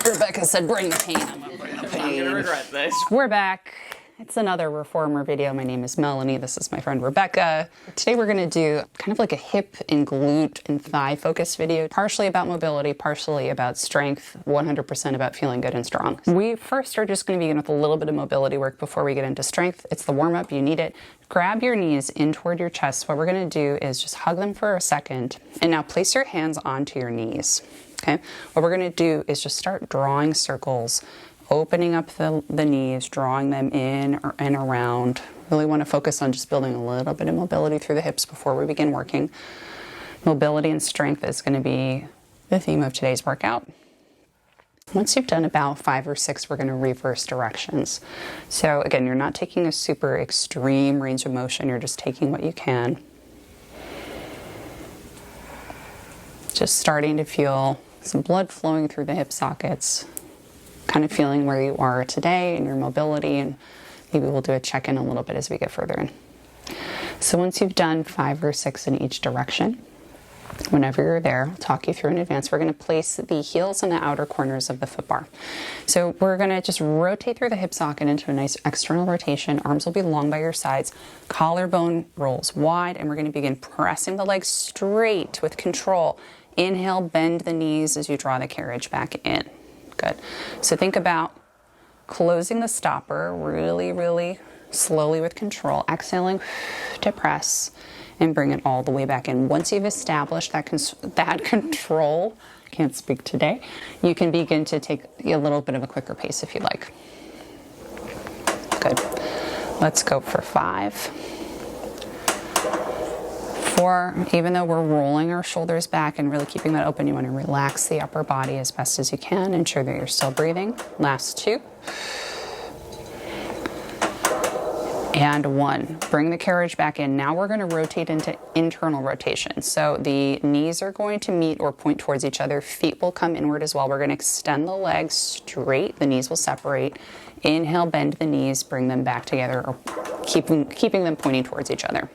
Rebekah said, bring the pain. I'm gonna bring the pain. I'm gonna regret this. We're back. It's another reformer video. My name is Melanie. This is my friend Rebekah. Today we're going to do kind of like a hip and glute and thigh focused video, partially about mobility, partially about strength, 100% about feeling good and strong. We first are just going to begin with a little bit of mobility work before we get into strength. It's the warm up. You need it. Grab your knees in toward your chest. What we're going to do is just hug them for a second. And now place your hands onto your knees. Okay. What we're going to do is just start drawing circles, opening up the knees, drawing them in and around. Really want to focus on just building a little bit of mobility through the hips before we begin working. Mobility and strength is going to be the theme of today's workout. Once you've done about 5 or 6, we're going to reverse directions. So again, you're not taking a super extreme range of motion. You're just taking what you can. Just starting to feel some blood flowing through the hip sockets. Kind of feeling where you are today and your mobility, and maybe we'll do a check-in a little bit as we get further in. So once you've done 5 or 6 in each direction, whenever you're there, I'll talk you through in advance. We're going to place the heels in the outer corners of the foot bar. So we're going to just rotate through the hip socket into a nice external rotation. Arms will be long by your sides. Collarbone rolls wide, and we're going to begin pressing the legs straight with control. Inhale, bend the knees as you draw the carriage back in. Good. So think about closing the stopper really, really slowly with control. Exhaling to press and bring it all the way back in. Once you've established that control, can't speak today, you can begin to take a little bit of a quicker pace if you like. Good. Let's go for 5. 4, even though we're rolling our shoulders back and really keeping that open, you want to relax the upper body as best as you can. Ensure that you're still breathing. Last 2. And 1. Bring the carriage back in. Now we're going to rotate into internal rotation. So the knees are going to meet or point towards each other. Feet will come inward as well. We're going to extend the legs straight. The knees will separate. Inhale, bend the knees, bring them back together, or keeping them pointing towards each other.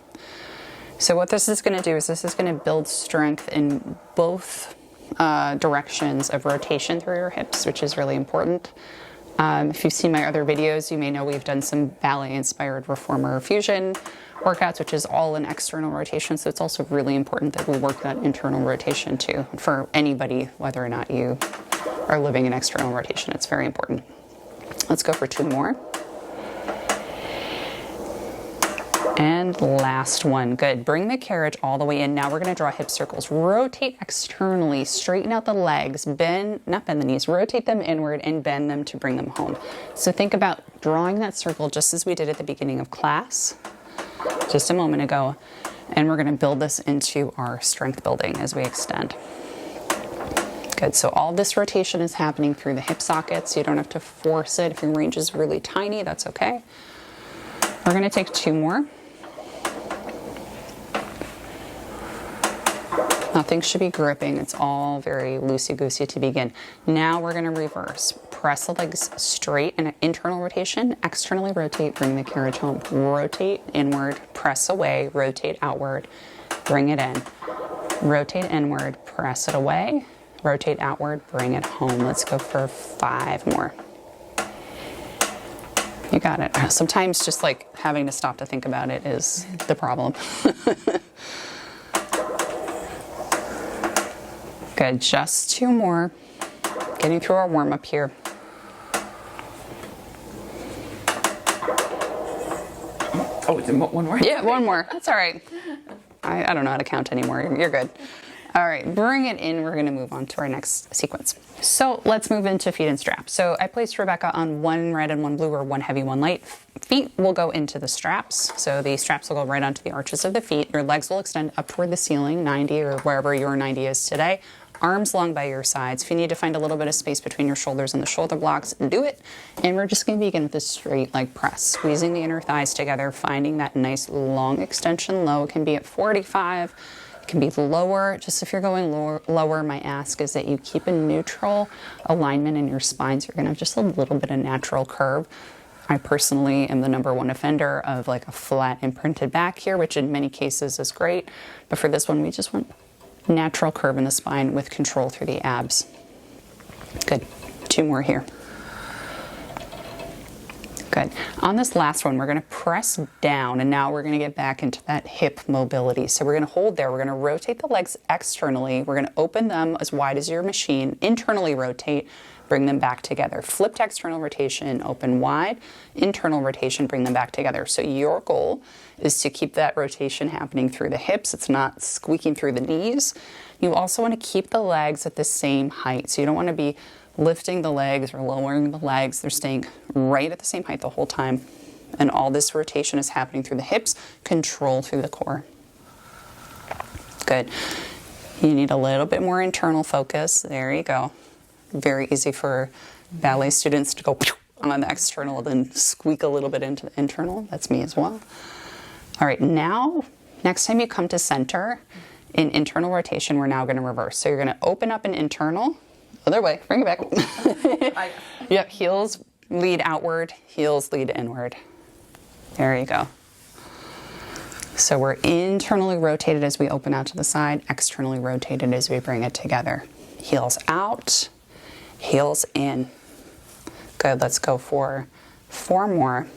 So what this is going to do is this is going to build strength in both directions of rotation through your hips, which is really important. If you've seen my other videos, you may know we've done some ballet-inspired reformer fusion workouts, which is all in external rotation. So it's also really important that we work that internal rotation too. For anybody, whether or not you are living in external rotation, it's very important. Let's go for 2 more. And last one. Good. Bring the carriage all the way in. Now we're going to draw hip circles. Rotate externally, straighten out the legs, not bend the knees, rotate them inward and bend them to bring them home. So think about drawing that circle just as we did at the beginning of class, just a moment ago. And we're going to build this into our strength building as we extend. Good. So all this rotation is happening through the hip sockets. You don't have to force it. If your range is really tiny, that's okay. We're going to take 2 more. Nothing should be gripping. It's all very loosey-goosey to begin. Now we're going to reverse. Press the legs straight in an internal rotation. Externally rotate, bring the carriage home. Rotate inward, press away, rotate outward, bring it in. Rotate inward, press it away, rotate outward, bring it home. Let's go for 5 more. You got it. Sometimes just like having to stop to think about it is the problem. Good, just 2 more. Getting through our warm-up here. Oh, is it 1 more? Yeah, 1 more. That's all right. I don't know how to count anymore. You're good. All right, bring it in. We're going to move on to our next sequence. So let's move into feet and straps. So I placed Rebekah on 1 red and 1 blue, or 1 heavy, 1 light. Feet will go into the straps. So the straps will go right onto the arches of the feet. Your legs will extend up toward the ceiling, 90 or wherever your 90 is today. Arms long by your sides. If you need to find a little bit of space between your shoulders and the shoulder blocks, do it. And we're just going to begin with this straight leg press, squeezing the inner thighs together, finding that nice long extension low. It can be at 45. It can be lower. Just if you're going lower, my ask is that you keep a neutral alignment in your spine, so you're going to have just a little bit of natural curve. I personally am the #1 offender of like a flat imprinted back here, which in many cases is great. But for this one, we just want natural curve in the spine with control through the abs. Good. 2 more here. Good. On this last one, we're going to press down, and now we're going to get back into that hip mobility. So we're going to hold there. We're going to rotate the legs externally. We're going to open them as wide as your machine, internally rotate, bring them back together. Flipped external rotation, open wide, internal rotation, bring them back together. So your goal is to keep that rotation happening through the hips. It's not squeaking through the knees. You also want to keep the legs at the same height. So you don't want to be lifting the legs or lowering the legs. They're staying right at the same height the whole time. And all this rotation is happening through the hips, control through the core. Good. You need a little bit more internal focus. There you go. Very easy for ballet students to go on the external, then squeak a little bit into the internal. That's me as well. All right, now, next time you come to center, in internal rotation, we're now going to reverse. So you're going to open up an internal. Other way, bring it back. Yep, heels lead outward, heels lead inward. There you go. So we're internally rotated as we open out to the side, externally rotated as we bring it together. Heels out, heels in. Good, let's go for 4 more.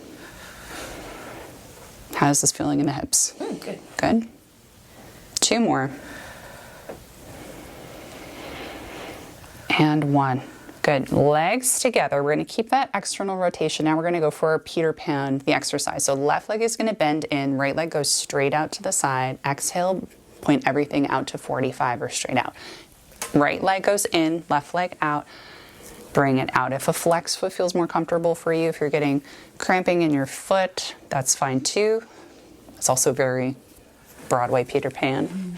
How's this feeling in the hips? Good. Good. 2 more. And 1. Good. Legs together. We're going to keep that external rotation. Now we're going to go for a Peter Pan, the exercise. So left leg is going to bend in, right leg goes straight out to the side. Exhale, point everything out to 45 or straight out. Right leg goes in, left leg out. Bring it out. If a flex foot feels more comfortable for you, if you're getting cramping in your foot, that's fine too. It's also very Broadway Peter Pan,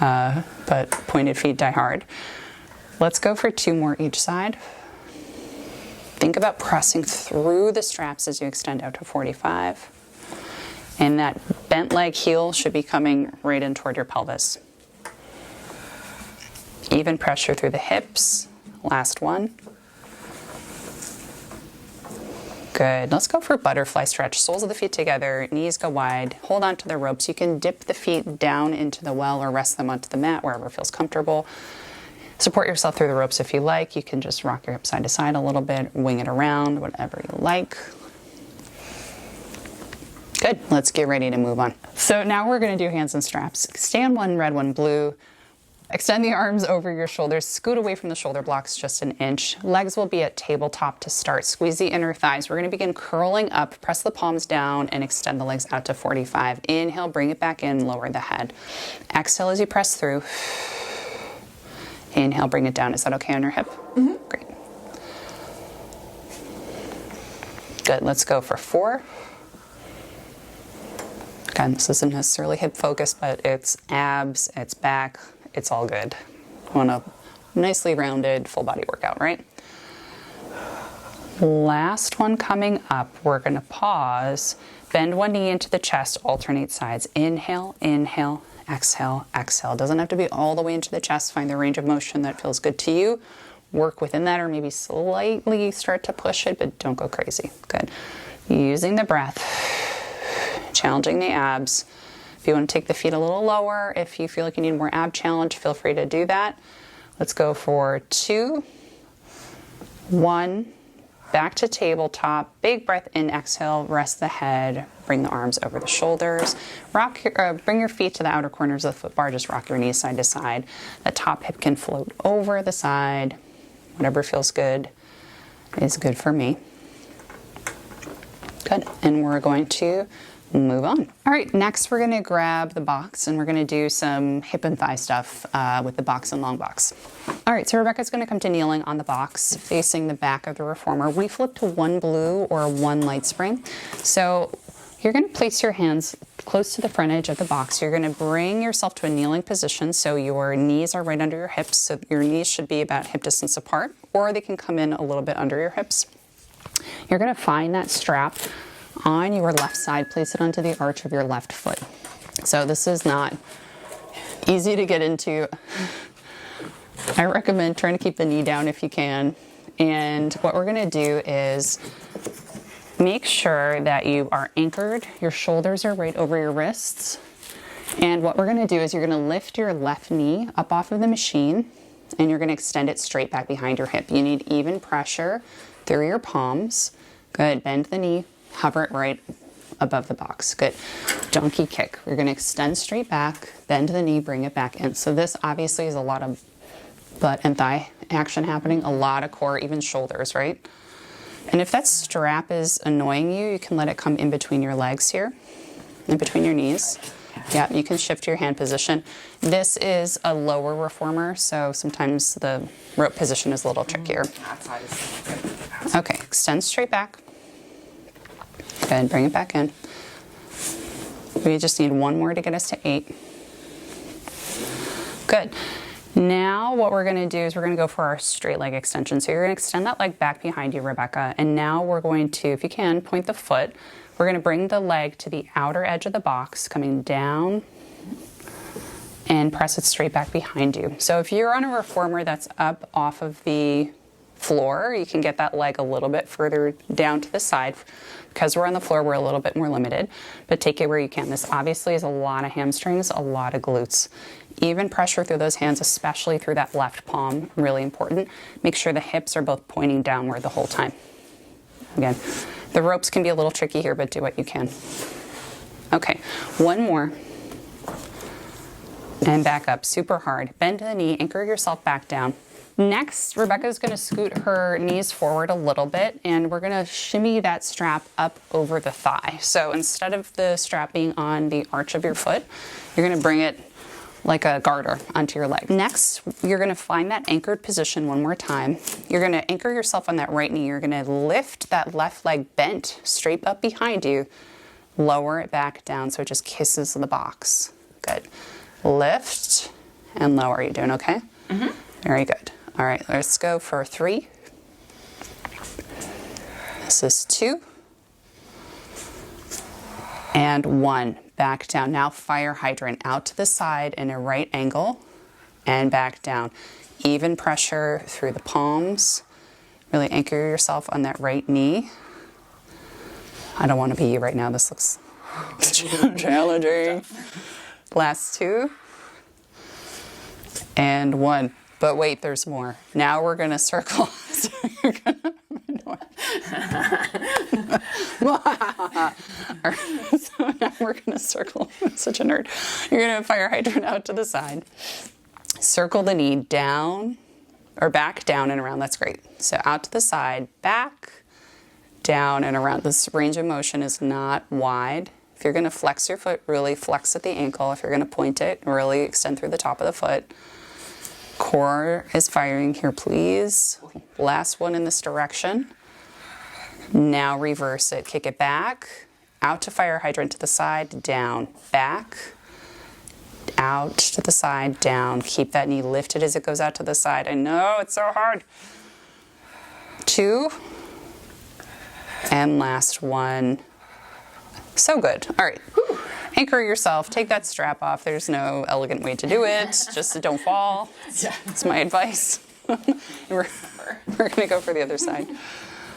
but pointed feet die hard. Let's go for 2 more each side. Think about pressing through the straps as you extend out to 45. And that bent leg heel should be coming right in toward your pelvis. Even pressure through the hips. Last one. Good. Let's go for butterfly stretch. Soles of the feet together, knees go wide. Hold on to the ropes. You can dip the feet down into the well or rest them onto the mat, wherever feels comfortable. Support yourself through the ropes if you like. You can just rock your hips side to side a little bit, wing it around, whatever you like. Good. Let's get ready to move on. So now we're going to do hands and straps. Stay on one red, one blue. Extend the arms over your shoulders. Scoot away from the shoulder blocks just an inch. Legs will be at tabletop to start. Squeeze the inner thighs. We're going to begin curling up. Press the palms down and extend the legs out to 45. Inhale, bring it back in, lower the head. Exhale as you press through. Inhale, bring it down. Is that okay on your hip? Mm-hmm. Great. Good. Let's go for 4. Again, this isn't necessarily hip focused, but it's abs, it's back, it's all good. I want a nicely rounded full body workout, right? Last one coming up, we're going to pause, bend one knee into the chest, alternate sides. Inhale, inhale, exhale, exhale. Doesn't have to be all the way into the chest. Find the range of motion that feels good to you. Work within that, or maybe slightly start to push it, but don't go crazy. Good. Using the breath, challenging the abs. If you want to take the feet a little lower, if you feel like you need more ab challenge, feel free to do that. Let's go for 2, 1, back to tabletop. Big breath in, exhale, rest the head, bring the arms over the shoulders. Bring your feet to the outer corners of the foot bar, just rock your knees side to side. The top hip can float over the side. Whatever feels good is good for me. Good, and we're going to move on. All right, next we're going to grab the box and we're going to do some hip and thigh stuff with the box and long box. All right, so Rebekah's going to come to kneeling on the box facing the back of the reformer. We flip to 1 blue or 1 light spring. So you're going to place your hands close to the front edge of the box. You're going to bring yourself to a kneeling position so your knees are right under your hips. So your knees should be about hip distance apart, or they can come in a little bit under your hips. You're going to find that strap on your left side, place it onto the arch of your left foot. So this is not easy to get into. I recommend trying to keep the knee down if you can. And what we're going to do is make sure that you are anchored. Your shoulders are right over your wrists. And what we're going to do is you're going to lift your left knee up off of the machine. and you're going to extend it straight back behind your hip. You need even pressure through your palms. Good. Bend the knee, hover it right above the box. Good. Donkey kick. We're going to extend straight back, bend the knee, bring it back in. So this obviously is a lot of butt and thigh action happening, a lot of core, even shoulders, right? And if that strap is annoying you, you can let it come in between your legs here, in between your knees. Yeah, you can shift your hand position. This is a lower reformer, so sometimes the rope position is a little trickier. That side is good. Okay, extend straight back. Good, bring it back in. We just need one more to get us to 8. Good. Now what we're gonna do is we're gonna go for our straight leg extension. So you're gonna extend that leg back behind you, Rebekah, and now we're going to, if you can, point the foot. We're gonna bring the leg to the outer edge of the box, coming down and press it straight back behind you. So if you're on a reformer that's up off of the floor, you can get that leg a little bit further down to the side. Because we're on the floor, we're a little bit more limited, but take it where you can. This obviously is a lot of hamstrings, a lot of glutes. Even pressure through those hands, especially through that left palm, really important. Make sure the hips are both pointing downward the whole time. Again, the ropes can be a little tricky here, but do what you can. Okay, one more. And back up super hard. Bend the knee, anchor yourself back down. Next, Rebekah's going to scoot her knees forward a little bit, and we're going to shimmy that strap up over the thigh. So instead of the strap being on the arch of your foot, you're going to bring it like a garter onto your leg. Next, you're going to find that anchored position one more time. You're going to anchor yourself on that right knee. You're going to lift that left leg bent straight up behind you, lower it back down so it just kisses the box. Good. Lift and lower. You doing okay? Mm-hmm. Very good. All right, let's go for 3. This is 2. And 1. Back down. Now fire hydrant out to the side in a right angle and back down. Even pressure through the palms. Really anchor yourself on that right knee. I don't want to be you right now. This looks challenging. Last 2. And 1. But wait, there's more. Now we're going to circle. So you're gonna, so now we're going to circle. I'm such a nerd. You're going to fire hydrant out to the side. Circle the knee down, or back, down, and around. That's great. So out to the side, back, down, and around. This range of motion is not wide. If you're going to flex your foot, really flex at the ankle. If you're going to point it, really extend through the top of the foot. Core is firing here, please. Last one in this direction. Now reverse it. Kick it back. Out to fire hydrant to the side, down, back. Out to the side, down. Keep that knee lifted as it goes out to the side. I know, it's so hard. 2. And last one. So good. All right. Anchor yourself. Take that strap off. There's no elegant way to do it. Just don't fall. Yeah. That's my advice. We're going to go for the other side.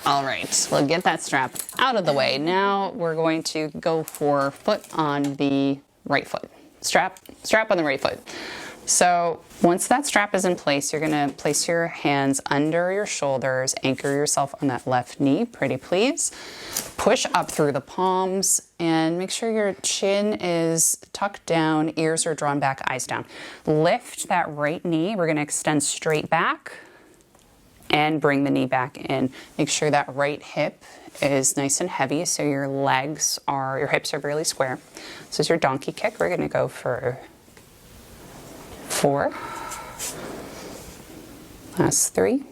All right. We'll get that strap out of the way. Now we're going to go for foot on the right foot. Strap on the right foot. So once that strap is in place, you're going to place your hands under your shoulders, anchor yourself on that left knee, pretty please. Push up through the palms and make sure your chin is tucked down, ears are drawn back, eyes down. Lift that right knee. We're going to extend straight back and bring the knee back in. Make sure that right hip is nice and heavy so your hips are really square. This is your donkey kick. We're going to go for 4. Last 3.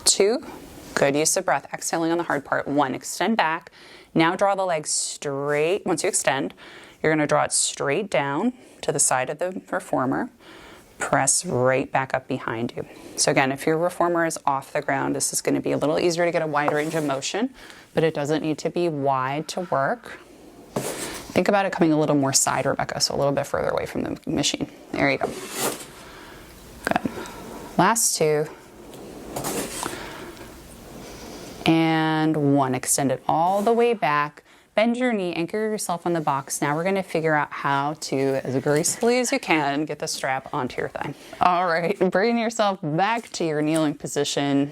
2. Good use of breath. Exhaling on the hard part. 1. Extend back. Now draw the leg straight. Once you extend, you're going to draw it straight down to the side of the reformer. Press right back up behind you. So again, if your reformer is off the ground, this is going to be a little easier to get a wide range of motion, but it doesn't need to be wide to work. Think about it coming a little more side, Rebekah, so a little bit further away from the machine. There you go. Good. Last 2. And 1. Extend it all the way back. Bend your knee, anchor yourself on the box. Now we're gonna figure out how to, as gracefully as you can, get the strap onto your thigh. All right, bring yourself back to your kneeling position.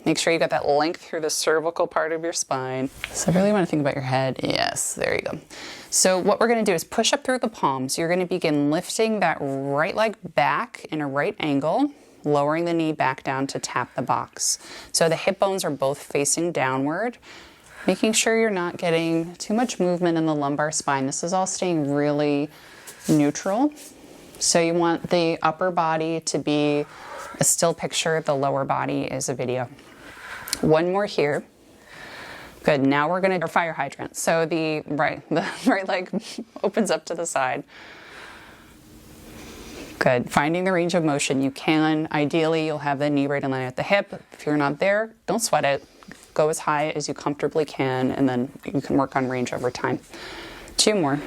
Make sure you got that length through the cervical part of your spine. So I really want to think about your head. Yes, there you go. So what we're going to do is push up through the palms. You're going to begin lifting that right leg back in a right angle, lowering the knee back down to tap the box. So the hip bones are both facing downward, making sure you're not getting too much movement in the lumbar spine. This is all staying really neutral. So you want the upper body to be a still picture, the lower body is a video. One more here. Good, now we're gonna do fire hydrant. So the right leg opens up to the side. Good, finding the range of motion. You can, ideally, you'll have the knee right in line at the hip. If you're not there, don't sweat it. Go as high as you comfortably can, and then you can work on range over time. 2 more.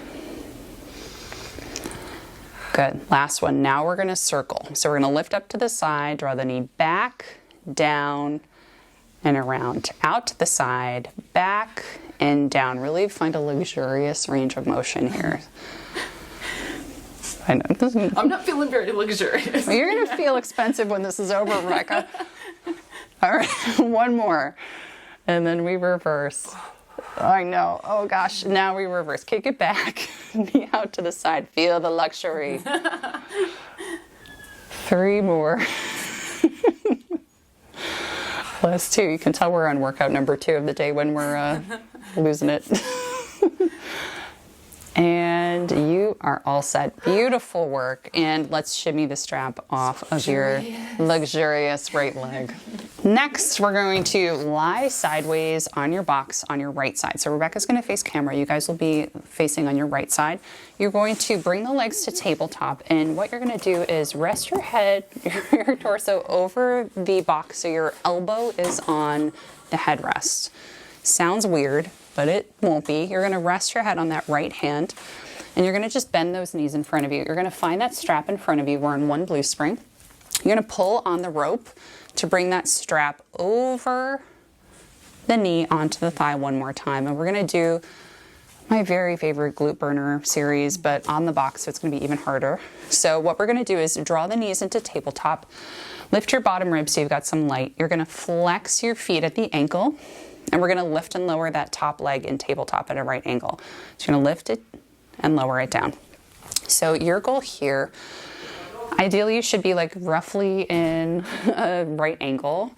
Good, last one. Now we're gonna circle. So we're gonna lift up to the side, draw the knee back, down, and around. Out to the side, back, and down. Really find a luxurious range of motion here. I know. I'm not feeling very luxurious. You're gonna feel expensive when this is over, Rebekah. All right, one more. And then we reverse. I know. Oh gosh. Now we reverse. Kick it back. Knee out to the side. Feel the luxury. 3 more. Last 2. You can tell we're on workout number 2 of the day when we're losing it. And you are all set. Beautiful work. And let's shimmy the strap off of your luxurious right leg. Next, we're going to lie sideways on your box on your right side. So Rebekah's going to face camera. You guys will be facing on your right side. You're going to bring the legs to tabletop. And what you're going to do is rest your head, your torso over the box so your elbow is on the headrest. Sounds weird, but it won't be. You're gonna rest your head on that right hand, and you're gonna just bend those knees in front of you. You're gonna find that strap in front of you. We're on one blue spring. You're gonna pull on the rope to bring that strap over the knee onto the thigh one more time. And we're gonna do my very favorite glute burner series, but on the box, so it's gonna be even harder. So what we're gonna do is draw the knees into tabletop, lift your bottom ribs so you've got some light. You're gonna flex your feet at the ankle, and we're gonna lift and lower that top leg in tabletop at a right angle. So you're gonna lift it and lower it down. So your goal here, ideally you should be like roughly in a right angle,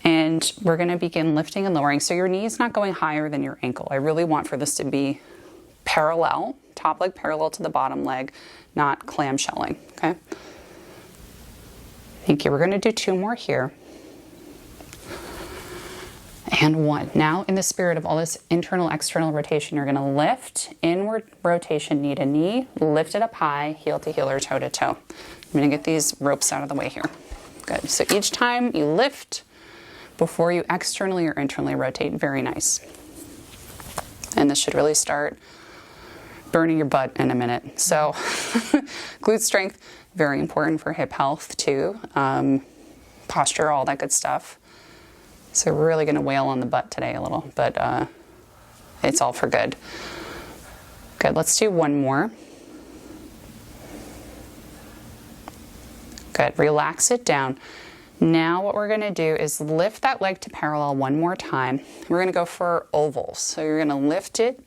and we're gonna begin lifting and lowering. So your knee is not going higher than your ankle. I really want for this to be parallel, top leg parallel to the bottom leg, not clamshelling, okay? Thank you. We're gonna do 2 more here. And 1. Now, in the spirit of all this internal, external rotation, you're going to lift, inward rotation, knee to knee, lift it up high, heel to heel or toe to toe. I'm going to get these ropes out of the way here. Good. So each time you lift before you externally or internally rotate. Very nice. And this should really start burning your butt in a minute. So glute strength, very important for hip health too. Posture, all that good stuff. So we're really going to wail on the butt today a little, but it's all for good. Good, let's do 1 more. Good, relax it down. Now what we're going to do is lift that leg to parallel 1 more time. We're going to go for ovals. So you're going to lift it,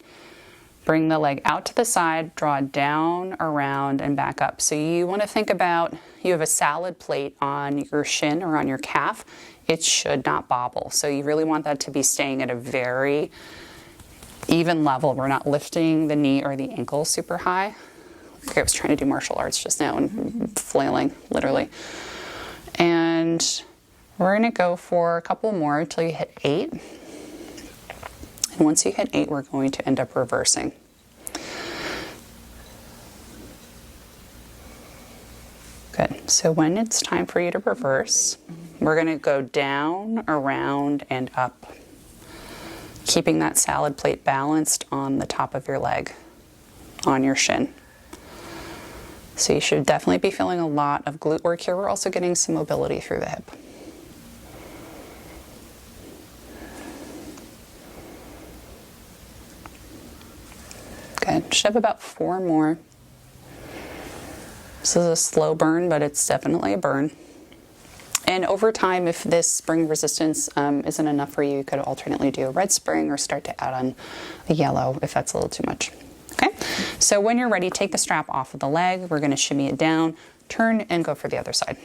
bring the leg out to the side, draw down, around, and back up. So you want to think about, you have a salad plate on your shin or on your calf. It should not bobble. So you really want that to be staying at a very even level. We're not lifting the knee or the ankle super high. Okay, I was trying to do martial arts just now and flailing, literally. And we're gonna go for a couple more until you hit 8. And once you hit 8, we're going to end up reversing. Good, so when it's time for you to reverse, we're gonna go down, around, and up, keeping that salad plate balanced on the top of your leg, on your shin. So you should definitely be feeling a lot of glute work here. We're also getting some mobility through the hip. Good. Should have about 4 more. This is a slow burn, but it's definitely a burn. And over time, if this spring resistance isn't enough for you, you could alternately do a red spring or start to add on a yellow if that's a little too much. Okay, so when you're ready, take the strap off of the leg. We're going to shimmy it down, turn, and go for the other side.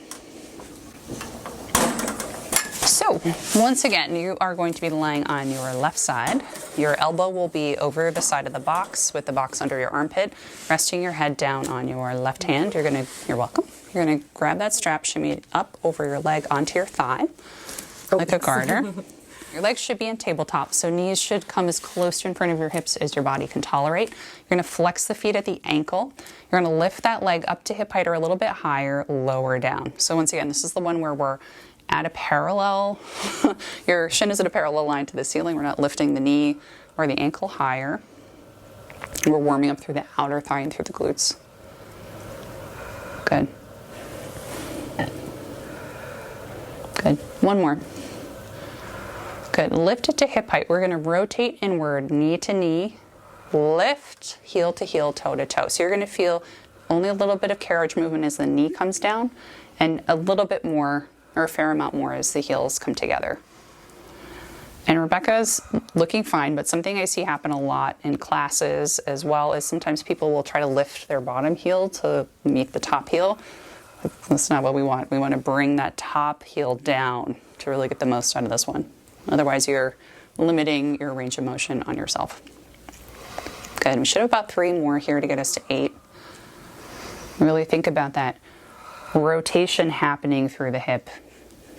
So once again, you are going to be lying on your left side. Your elbow will be over the side of the box with the box under your armpit, resting your head down on your left hand. You're welcome. You're gonna grab that strap, shimmy it up over your leg onto your thigh, like a garter. Your legs should be in tabletop, so knees should come as close to in front of your hips as your body can tolerate. You're gonna flex the feet at the ankle. You're gonna lift that leg up to hip height or a little bit higher, lower down. So once again, this is the one where we're at a parallel, your shin is at a parallel line to the ceiling. We're not lifting the knee or the ankle higher. We're warming up through the outer thigh and through the glutes. Good. Good. One more. Good. Lift it to hip height. We're going to rotate inward, knee to knee, lift, heel to heel, toe to toe. So you're going to feel only a little bit of carriage movement as the knee comes down and a little bit more or a fair amount more as the heels come together. And Rebekah's looking fine, but something I see happen a lot in classes as well is sometimes people will try to lift their bottom heel to meet the top heel. That's not what we want. We want to bring that top heel down to really get the most out of this one. Otherwise, you're limiting your range of motion on yourself. Good. We should have about 3 more here to get us to 8. Really think about that rotation happening through the hip.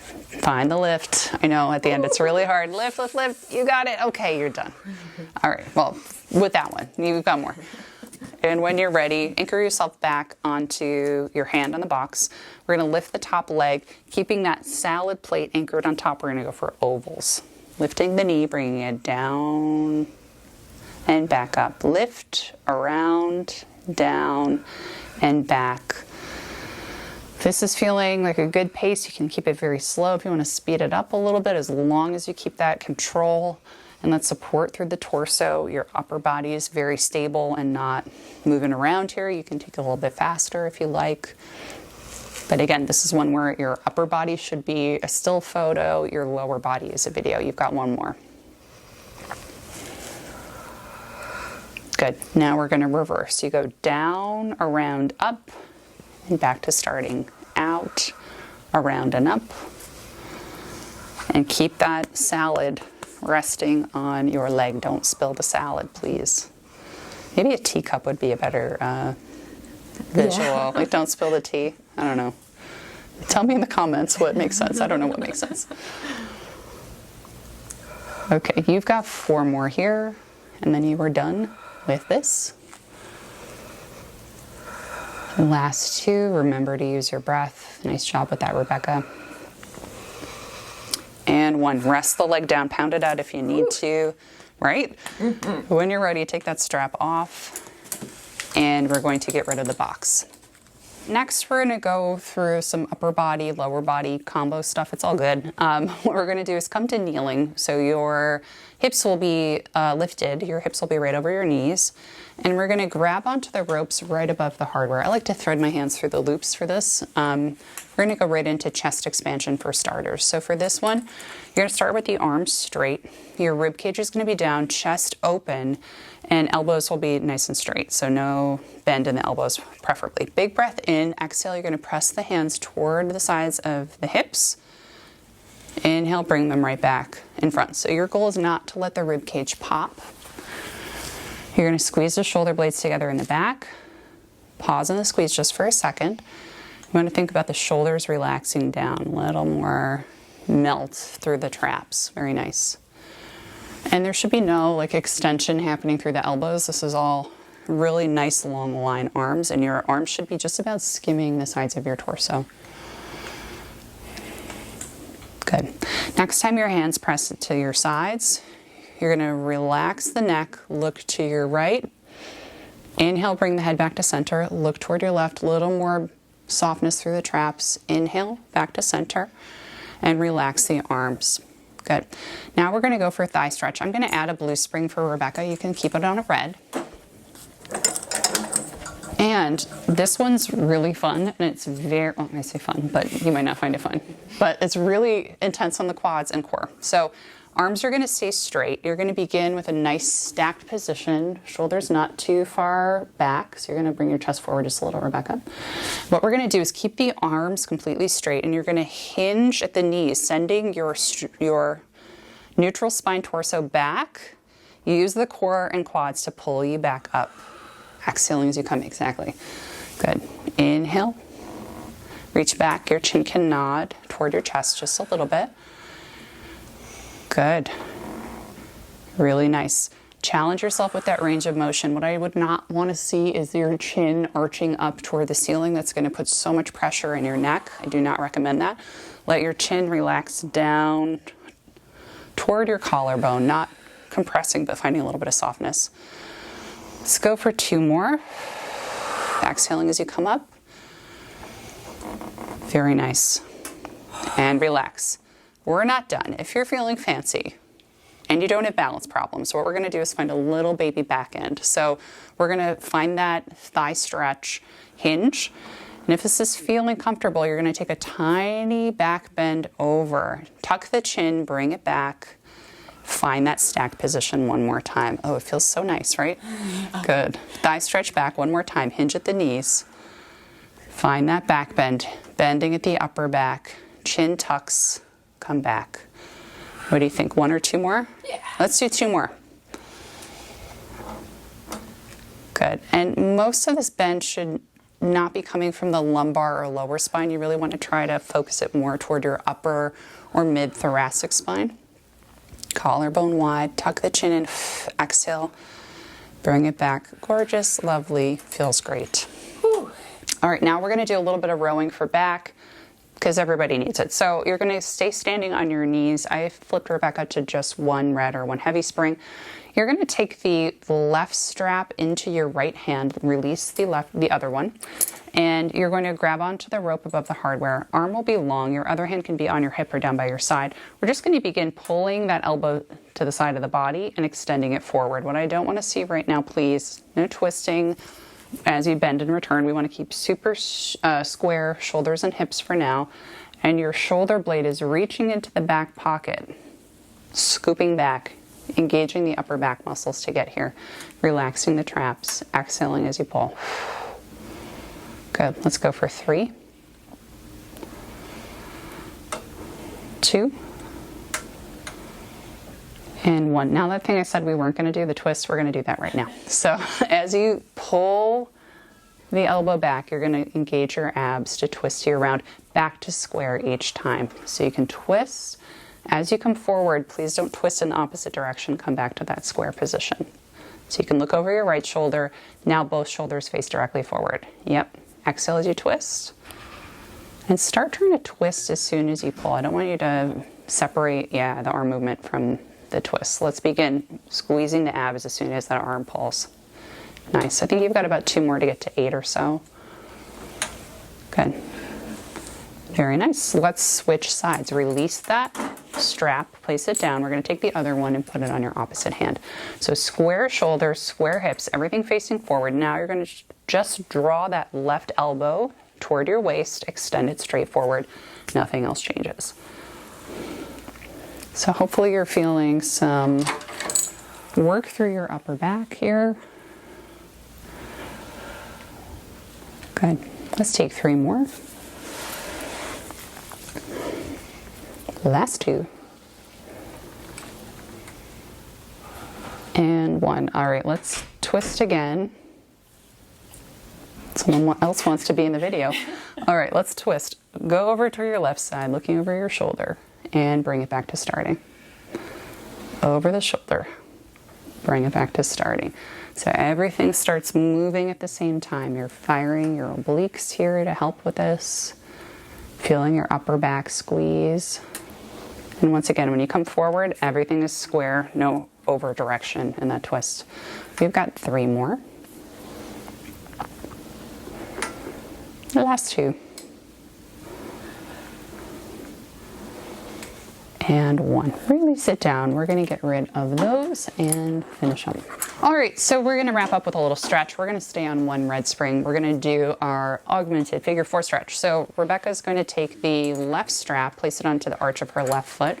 Find the lift. I know at the end it's really hard. Lift, lift, lift. You got it. Okay, you're done. All right. Well, with that one, you've got more. And when you're ready, anchor yourself back onto your hand on the box. We're going to lift the top leg, keeping that salad plate anchored on top. We're going to go for ovals. Lifting the knee, bringing it down and back up. Lift, around, down, and back. This is feeling like a good pace. You can keep it very slow if you want to speed it up a little bit, as long as you keep that control and that support through the torso. Your upper body is very stable and not moving around here. You can take it a little bit faster if you like. But again, this is one where your upper body should be a still photo, your lower body is a video. You've got one more. Good. Now we're going to reverse. You go down, around, up, and back to starting. Out, around, and up. And keep that salad resting on your leg. Don't spill the salad, please. Maybe a teacup would be a better visual. Yeah. Like, don't spill the tea. I don't know. Tell me in the comments what makes sense. I don't know what makes sense. Okay, you've got 4 more here, and then you are done with this. Last 2, remember to use your breath. Nice job with that, Rebekah. And 1, rest the leg down, pound it out if you need to, right? Mm-hmm. When you're ready, take that strap off, and we're going to get rid of the box. Next, we're going to go through some upper body, lower body combo stuff. It's all good. What we're going to do is come to kneeling. So your hips will be lifted. Your hips will be right over your knees. And we're going to grab onto the ropes right above the hardware. I like to thread my hands through the loops for this. We're going to go right into chest expansion for starters. So for this one, you're going to start with the arms straight. Your rib cage is going to be down, chest open, and elbows will be nice and straight. So no bend in the elbows, preferably. Big breath in. Exhale, you're going to press the hands toward the sides of the hips. Inhale, bring them right back in front. So your goal is not to let the rib cage pop. You're going to squeeze the shoulder blades together in the back. Pause in the squeeze just for a second. You want to think about the shoulders relaxing down, a little more melt through the traps. Very nice. And there should be no extension happening through the elbows. This is all really nice long line arms, and your arms should be just about skimming the sides of your torso. Good. Next time your hands press to your sides, you're going to relax the neck, look to your right. Inhale, bring the head back to center. Look toward your left, a little more softness through the traps. Inhale, back to center, and relax the arms. Good. Now we're going to go for a thigh stretch. I'm going to add a blue spring for Rebekah. You can keep it on a red. And this one's really fun, and it's very, well, I say fun, but you might not find it fun. But it's really intense on the quads and core. So arms are gonna stay straight. You're gonna begin with a nice stacked position, shoulders not too far back. So you're gonna bring your chest forward just a little, Rebekah. What we're gonna do is keep the arms completely straight, and you're gonna hinge at the knees, sending your neutral spine torso back. You use the core and quads to pull you back up. Exhaling as you come, exactly. Good. Inhale. Reach back, your chin can nod toward your chest just a little bit. Good. Really nice. Challenge yourself with that range of motion. What I would not want to see is your chin arching up toward the ceiling. That's going to put so much pressure in your neck. I do not recommend that. Let your chin relax down toward your collarbone, not compressing, but finding a little bit of softness. Let's go for 2 more. Exhaling as you come up. Very nice. And relax. We're not done. If you're feeling fancy and you don't have balance problems, what we're going to do is find a little baby back end. So we're going to find that thigh stretch, hinge. And if this is feeling comfortable, you're going to take a tiny back bend over. Tuck the chin, bring it back. Find that stack position one more time. Oh, it feels so nice, right? Good. Thigh stretch back one more time. Hinge at the knees. Find that back bend. Bending at the upper back. Chin tucks. Come back. What do you think? 1 or 2 more? Yeah. Let's do 2 more. Good. And most of this bend should not be coming from the lumbar or lower spine. You really want to try to focus it more toward your upper or mid thoracic spine. Collarbone wide, tuck the chin in, exhale, bring it back. Gorgeous, lovely, feels great. Whew. All right, now we're gonna do a little bit of rowing for back because everybody needs it. So you're gonna stay standing on your knees. I flipped Rebekah to just 1 red or 1 heavy spring. You're gonna take the left strap into your right hand, release the other one, and you're going to grab onto the rope above the hardware. Arm will be long, your other hand can be on your hip or down by your side. We're just gonna begin pulling that elbow to the side of the body and extending it forward. What I don't wanna see right now, please, no twisting as you bend and return. We wanna keep super square shoulders and hips for now. And your shoulder blade is reaching into the back pocket, scooping back, engaging the upper back muscles to get here. Relaxing the traps, exhaling as you pull. Good. Let's go for 3, 2, and 1. Now that thing I said we weren't going to do, the twist, we're going to do that right now. So as you pull the elbow back, you're going to engage your abs to twist you around back to square each time. So you can twist. As you come forward, please don't twist in the opposite direction. Come back to that square position. So you can look over your right shoulder. Now both shoulders face directly forward. Yep. Exhale as you twist. And start trying to twist as soon as you pull. I don't want you to separate, the arm movement from the twist. Let's begin squeezing the abs as soon as that arm pulls. Nice. I think you've got about 2 more to get to 8 or so. Good. Very nice. Let's switch sides. Release that strap, place it down. We're going to take the other one and put it on your opposite hand. So square shoulders, square hips, everything facing forward. Now you're going to just draw that left elbow toward your waist, extend it straight forward. Nothing else changes. So hopefully you're feeling some work through your upper back here. Good. Let's take 3 more. Last 2. And 1. All right, let's twist again. Someone else wants to be in the video. All right, let's twist. Go over to your left side, looking over your shoulder, and bring it back to starting. Over the shoulder. Bring it back to starting. So everything starts moving at the same time. You're firing your obliques here to help with this. Feeling your upper back squeeze. And once again, when you come forward, everything is square, no over direction in that twist. We've got 3 more. The last 2. and 1. Really sit down. We're going to get rid of those and finish up. All right, so we're going to wrap up with a little stretch. We're going to stay on one red spring. We're going to do our augmented figure 4 stretch. So Rebekah's going to take the left strap, place it onto the arch of her left foot,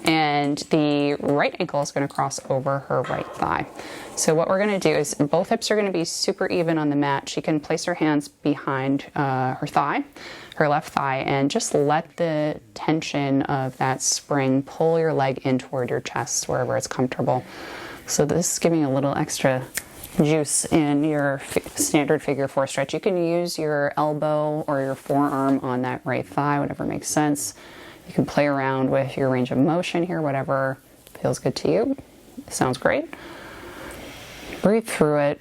and the right ankle is going to cross over her right thigh. So what we're going to do is both hips are going to be super even on the mat. She can place her hands behind her thigh, her left thigh, and just let the tension of that spring pull your leg in toward your chest wherever it's comfortable. So this is giving a little extra juice in your standard figure 4 stretch. You can use your elbow or your forearm on that right thigh, whatever makes sense. You can play around with your range of motion here, whatever feels good to you. Sounds great. Breathe through it.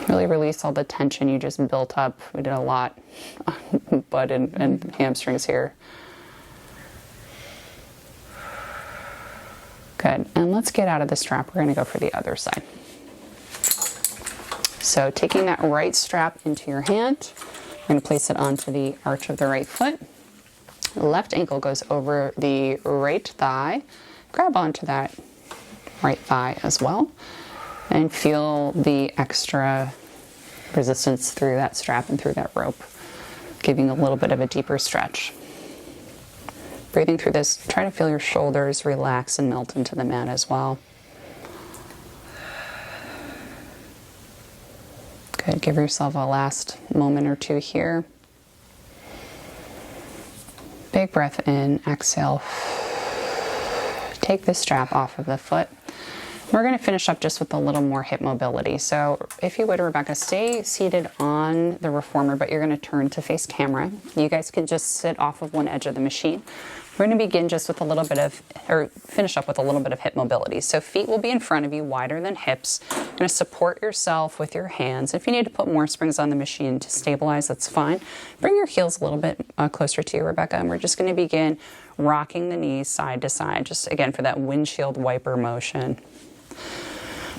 Really release all the tension you just built up. We did a lot on butt and hamstrings here. Good. And let's get out of the strap. We're going to go for the other side. So taking that right strap into your hand, you're going to place it onto the arch of the right foot. The left ankle goes over the right thigh. Grab onto that right thigh as well. And feel the extra resistance through that strap and through that rope, giving a little bit of a deeper stretch. Breathing through this, try to feel your shoulders relax and melt into the mat as well. Good, give yourself a last moment or two here. Big breath in, exhale. Take the strap off of the foot. We're going to finish up just with a little more hip mobility. So if you would, Rebekah, stay seated on the reformer, but you're going to turn to face camera. You guys can just sit off of one edge of the machine. We're going to begin just with a little bit of, or finish up with a little bit of hip mobility. So feet will be in front of you, wider than hips. You're going to support yourself with your hands. If you need to put more springs on the machine to stabilize, that's fine. Bring your heels a little bit closer to you, Rebekah, and we're just going to begin rocking the knees side to side, just again for that windshield wiper motion.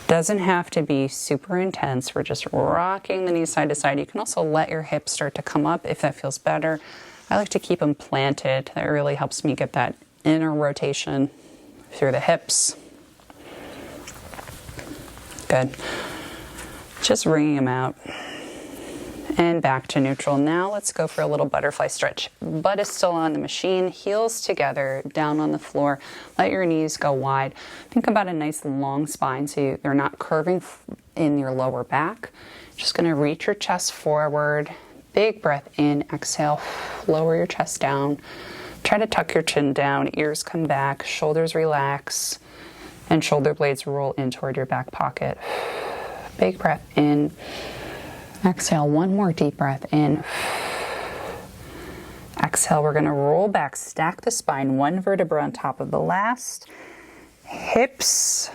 Doesn't have to be super intense. We're just rocking the knees side to side. You can also let your hips start to come up if that feels better. I like to keep them planted. That really helps me get that inner rotation through the hips. Good. Just wringing them out. And back to neutral. Now let's go for a little butterfly stretch. Butt is still on the machine, heels together, down on the floor. Let your knees go wide. Think about a nice long spine so you're not curving in your lower back. Just going to reach your chest forward. Big breath in, exhale. Lower your chest down. Try to tuck your chin down, ears come back, shoulders relax, and shoulder blades roll in toward your back pocket. Big breath in. Exhale, one more deep breath in. Exhale, we're going to roll back, stack the spine, one vertebra on top of the last. Hips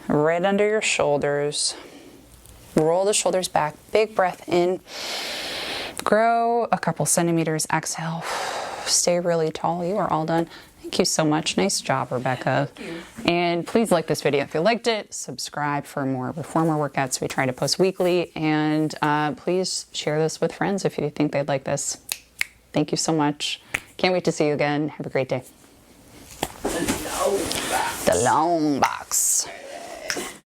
right under your shoulders. Roll the shoulders back, big breath in. Grow a couple centimeters, exhale. Stay really tall. You are all done. Thank you so much. Nice job, Rebekah. Thank you. And please like this video if you liked it. Subscribe for more reformer workouts. We try to post weekly. And please share this with friends if you think they'd like this. Thank you so much. Can't wait to see you again. Have a great day. The long box.